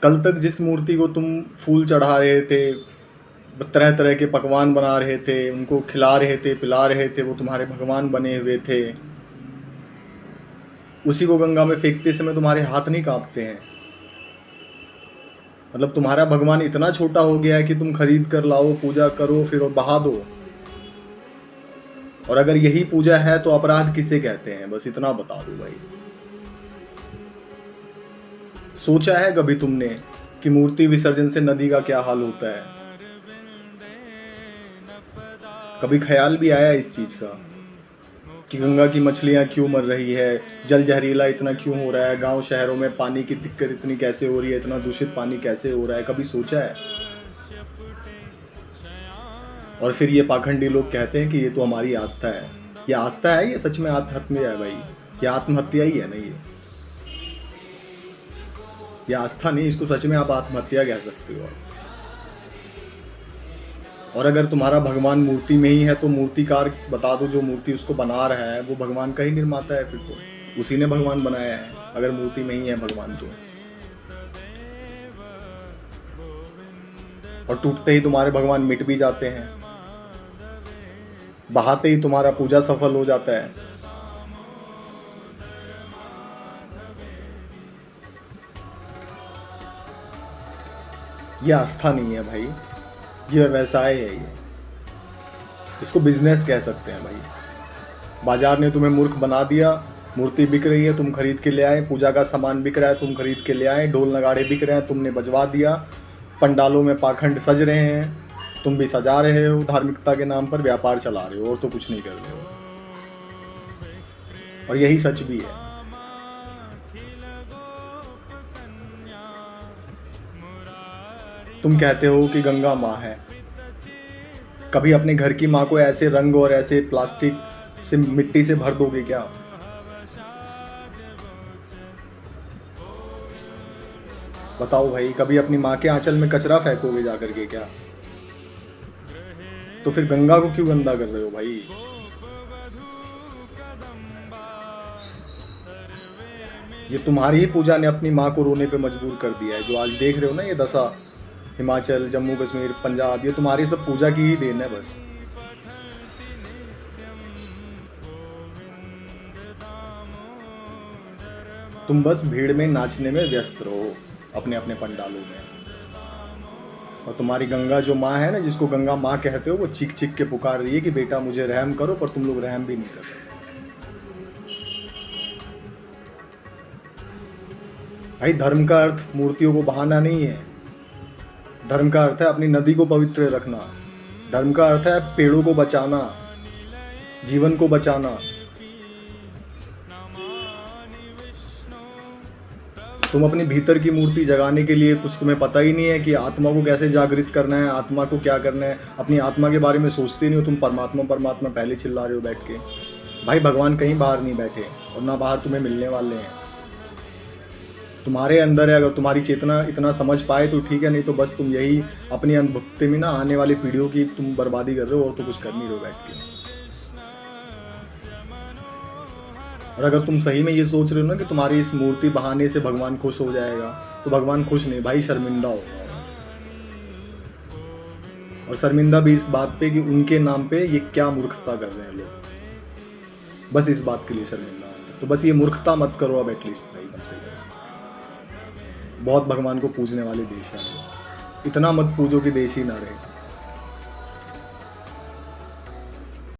कल तक जिस मूर्ति को तुम फूल चढ़ा रहे थे, तरह तरह के पकवान बना रहे थे, उनको खिला रहे थे, पिला रहे थे, वो तुम्हारे भगवान बने हुए थे, उसी को गंगा में फेंकते समय तुम्हारे हाथ नहीं कांपते हैं? मतलब तुम्हारा भगवान इतना छोटा हो गया है कि तुम खरीद कर लाओ, पूजा करो, फिर बहा दो। और अगर यही पूजा है तो अपराध किसे कहते हैं? बस इतना बता दो भाई। सोचा है कभी तुमने कि मूर्ति विसर्जन से नदी का क्या हाल होता है? कभी ख्याल भी आया इस चीज का कि गंगा की मछलियां क्यों मर रही है, जल जहरीला इतना क्यों हो रहा है, गांव शहरों में पानी की दिक्कत इतनी कैसे हो रही है, इतना दूषित पानी कैसे हो रहा है? कभी सोचा है? और फिर ये पाखंडी लोग कहते हैं कि ये तो हमारी आस्था है। ये आस्था है, ये सच में आत्महत्या है भाई। ये आत्महत्या ही है ना ये आस्था नहीं, इसको सच में आप आत्महत्या कह सकते हो। और अगर तुम्हारा भगवान मूर्ति में ही है तो मूर्तिकार बता दो, जो मूर्ति उसको बना रहा है वो भगवान का ही निर्माता है, फिर तो उसी ने भगवान बनाया है अगर मूर्ति में ही है भगवान तो। और टूटते ही तुम्हारे भगवान मिट भी जाते हैं, बहाते ही तुम्हारा पूजा सफल हो जाता है। ये आस्था नहीं है भाई, ये व्यवसाय है। ये इसको बिजनेस कह सकते हैं भाई। बाजार ने तुम्हें मूर्ख बना दिया, मूर्ति बिक रही है तुम खरीद के ले आए, पूजा का सामान बिक रहा है तुम खरीद के ले आए, ढोल नगाड़े बिक रहे हैं तुमने बजवा दिया, पंडालों में पाखंड सज रहे हैं, तुम भी सजा रहे हो, धार्मिकता के नाम पर व्यापार चला रहे हो और तो कुछ नहीं कर रहे हो। और यही सच भी है। तुम कहते हो कि गंगा माँ है, कभी अपने घर की माँ को ऐसे रंग और ऐसे प्लास्टिक से मिट्टी से भर दोगे क्या? बताओ भाई, कभी अपनी माँ के आंचल में कचरा फेंकोगे जाकर के क्या? तो फिर गंगा को क्यों गंदा कर रहे हो भाई? ये तुम्हारी ही पूजा ने अपनी माँ को रोने पे मजबूर कर दिया है। जो आज देख रहे हो ना ये दशा, हिमाचल, जम्मू कश्मीर, पंजाब, ये तुम्हारी सब पूजा की ही देन है बस। तुम बस भीड़ में नाचने में व्यस्त रहो अपने अपने पंडालों में। और तुम्हारी गंगा जो माँ है ना, जिसको गंगा माँ कहते हो, वो चीख चीख के पुकार रही है कि बेटा मुझे रहम करो, पर तुम लोग रहम भी नहीं कर सकते। भाई धर्म का अर्थ मूर्तियों को बहाना नहीं है। धर्म का अर्थ है अपनी नदी को पवित्र रखना। धर्म का अर्थ है पेड़ों को बचाना, जीवन को बचाना। तुम अपनी भीतर की मूर्ति जगाने के लिए कुछ तुम्हें पता ही नहीं है कि आत्मा को कैसे जागृत करना है, आत्मा को क्या करना है। अपनी आत्मा के बारे में सोचते नहीं हो, तुम परमात्मा परमात्मा पहले चिल्ला रहे हो बैठ के। भाई भगवान कहीं बाहर नहीं बैठे और ना बाहर तुम्हें मिलने वाले हैं, तुम्हारे अंदर है। अगर तुम्हारी चेतना इतना समझ पाए तो ठीक है, नहीं तो बस तुम यही अपनी अंधभक्ति में ना आने वाली पीढ़ियों की तुम बर्बादी कर रहे हो और तो कुछ कर नहीं रहे हो बैठ के। और अगर तुम सही में ये सोच रहे हो ना कि तुम्हारी इस मूर्ति बहाने से भगवान खुश हो जाएगा, तो भगवान खुश नहीं भाई, शर्मिंदा होगा। और शर्मिंदा भी इस बात पे कि उनके नाम पे ये क्या मूर्खता कर रहे हैं लोग, बस इस बात के लिए शर्मिंदा है। तो बस ये मूर्खता मत करो अब एटलीस्ट भाई, कम से कम। बहुत भगवान को पूजने वाले देश हैं, इतना मत पूजो कि देश ही ना रहे।